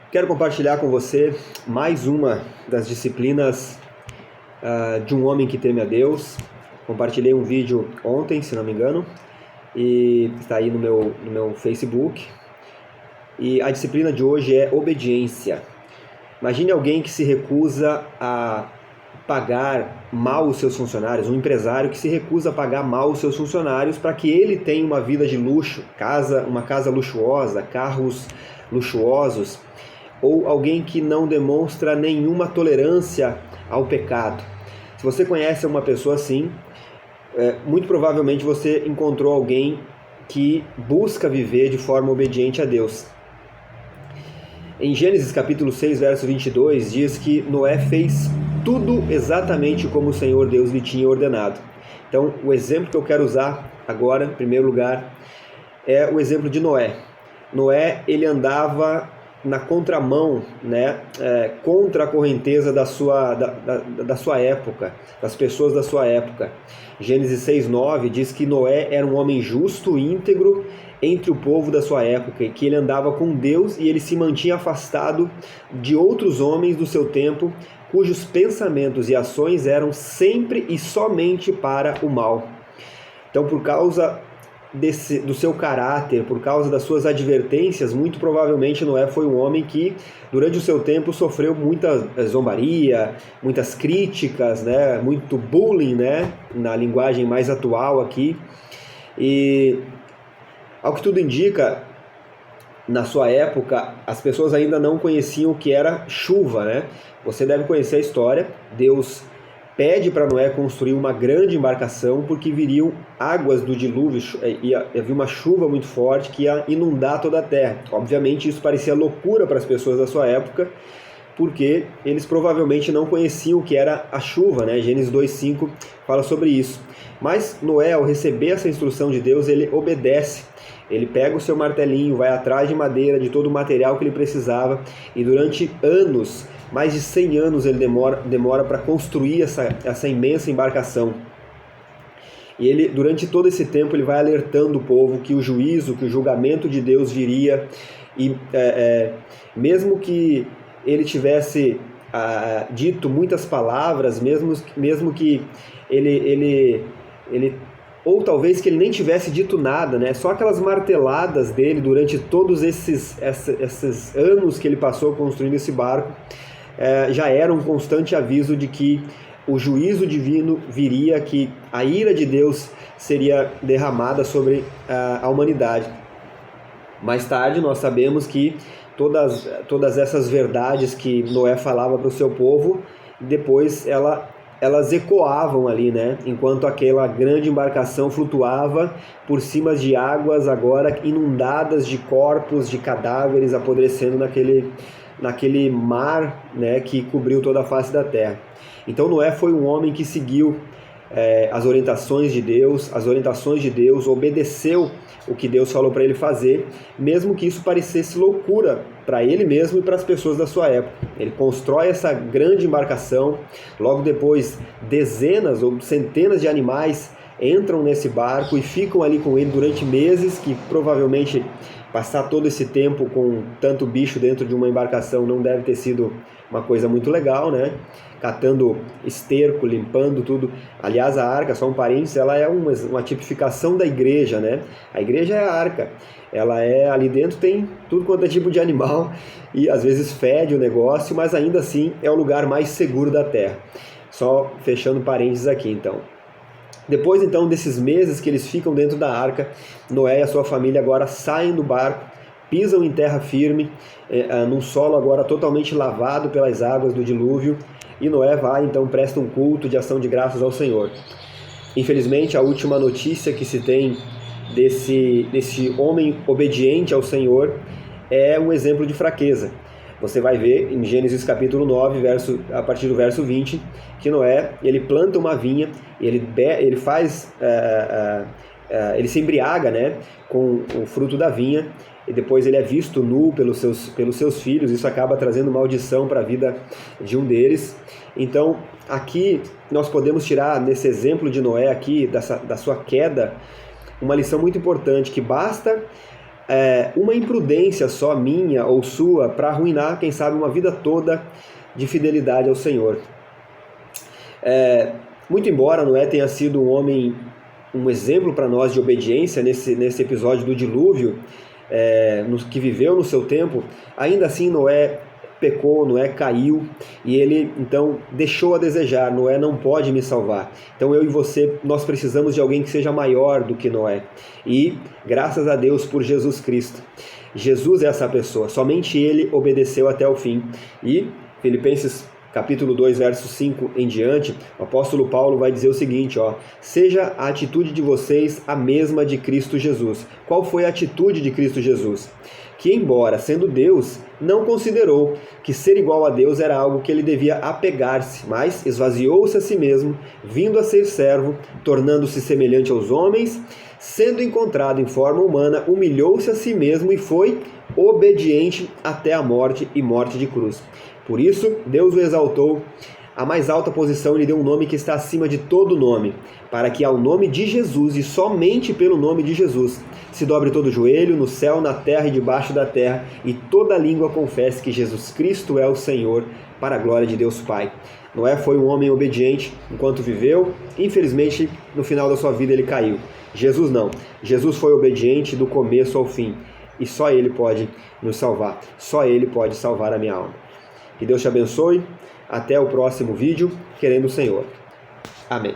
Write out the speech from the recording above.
Quero compartilhar com você mais uma das disciplinas de um homem que teme a Deus. Compartilhei um vídeo ontem, se não me engano, e está aí no meu Facebook. E a disciplina de hoje é obediência. Imagine alguém que se recusa a pagar mal os seus funcionários, um empresário que se recusa a pagar mal os seus funcionários para que ele tenha uma vida de luxo, uma casa luxuosa, carros luxuosos, ou alguém que não demonstra nenhuma tolerância ao pecado. Se você conhece uma pessoa assim, muito provavelmente você encontrou alguém que busca viver de forma obediente a Deus. Em Gênesis capítulo 6, verso 22, diz que Noé fez tudo exatamente como o Senhor Deus lhe tinha ordenado. Então, o exemplo que eu quero usar agora, em primeiro lugar, é o exemplo de Noé. Noé, ele andava na contramão, contra a correnteza da sua época, das pessoas da sua época. Gênesis 6:9 diz que Noé era um homem justo e íntegro entre o povo da sua época, e que ele andava com Deus e ele se mantinha afastado de outros homens do seu tempo, cujos pensamentos e ações eram sempre e somente para o mal. Então, por causa do seu caráter, por causa das suas advertências, muito provavelmente Noé foi um homem que durante o seu tempo sofreu muita zombaria, muitas críticas, muito bullying, na linguagem mais atual aqui. E ao que tudo indica, na sua época as pessoas ainda não conheciam o que era chuva, Você deve conhecer a história. Deus pede para Noé construir uma grande embarcação porque viriam águas do dilúvio, havia uma chuva muito forte que ia inundar toda a terra. Obviamente isso parecia loucura para as pessoas da sua época, porque eles provavelmente não conheciam o que era a chuva, Gênesis 2:5 fala sobre isso. Mas Noé, ao receber essa instrução de Deus, ele obedece. Ele pega o seu martelinho, vai atrás de madeira, de todo o material que ele precisava, e durante anos, mais de 100 anos, ele demora para construir essa imensa embarcação. E ele, durante todo esse tempo, ele vai alertando o povo que o julgamento de Deus viria, e mesmo que ele tivesse dito muitas palavras, mesmo que ele ou talvez que ele nem tivesse dito nada, só aquelas marteladas dele durante todos esses anos que ele passou construindo esse barco, já era um constante aviso de que o juízo divino viria, que a ira de Deus seria derramada sobre a humanidade. Mais tarde nós sabemos que todas essas verdades que Noé falava para o seu povo, depois elas ecoavam ali, enquanto aquela grande embarcação flutuava por cima de águas agora inundadas de corpos, de cadáveres apodrecendo naquele mar, que cobriu toda a face da terra. Então Noé foi um homem que seguiu as orientações de Deus, obedeceu o que Deus falou para ele fazer, mesmo que isso parecesse loucura para ele mesmo e para as pessoas da sua época. Ele constrói essa grande embarcação, logo depois dezenas ou centenas de animais entram nesse barco e ficam ali com ele durante meses, que provavelmente passar todo esse tempo com tanto bicho dentro de uma embarcação não deve ter sido uma coisa muito legal, Catando esterco, limpando tudo. Aliás, a arca, só um parênteses, ela é uma tipificação da igreja, A igreja é a arca. Ali dentro tem tudo quanto é tipo de animal e às vezes fede o negócio, mas ainda assim é o lugar mais seguro da terra. Só fechando parênteses aqui, então. Depois, então, desses meses que eles ficam dentro da arca, Noé e a sua família agora saem do barco, pisam em terra firme, num solo agora totalmente lavado pelas águas do dilúvio, e Noé vai, então, presta um culto de ação de graças ao Senhor. Infelizmente, a última notícia que se tem desse homem obediente ao Senhor é um exemplo de fraqueza. Você vai ver em Gênesis capítulo 9, a partir do verso 20, que Noé, ele planta uma vinha, ele se embriaga, com o fruto da vinha, e depois ele é visto nu pelos seus filhos. Isso acaba trazendo maldição para a vida de um deles. Então, aqui nós podemos tirar, nesse exemplo de Noé aqui, da sua queda, uma lição muito importante, que basta uma imprudência só minha ou sua para arruinar, quem sabe, uma vida toda de fidelidade ao Senhor. Muito embora Noé tenha sido um homem, um exemplo para nós de obediência nesse episódio do dilúvio, que viveu no seu tempo, ainda assim Noé pecou, Noé caiu, e ele então deixou a desejar. Noé não pode me salvar. Então eu e você, nós precisamos de alguém que seja maior do que Noé, e graças a Deus por Jesus Cristo. Jesus é essa pessoa, somente ele obedeceu até o fim. E Filipenses capítulo 2, verso 5 em diante, o apóstolo Paulo vai dizer o seguinte, seja a atitude de vocês a mesma de Cristo Jesus. Qual foi a atitude de Cristo Jesus? Que, embora sendo Deus, não considerou que ser igual a Deus era algo que ele devia apegar-se, mas esvaziou-se a si mesmo, vindo a ser servo, tornando-se semelhante aos homens, sendo encontrado em forma humana, humilhou-se a si mesmo e foi obediente até a morte e morte de cruz. Por isso, Deus o exaltou à mais alta posição e lhe deu um nome que está acima de todo nome, para que ao nome de Jesus, e somente pelo nome de Jesus, se dobre todo joelho, no céu, na terra e debaixo da terra, e toda língua confesse que Jesus Cristo é o Senhor, para a glória de Deus Pai. Noé foi um homem obediente enquanto viveu, infelizmente no final da sua vida ele caiu. Jesus não. Jesus foi obediente do começo ao fim, e só ele pode nos salvar, só ele pode salvar a minha alma. Que Deus te abençoe. Até o próximo vídeo, querendo o Senhor. Amém.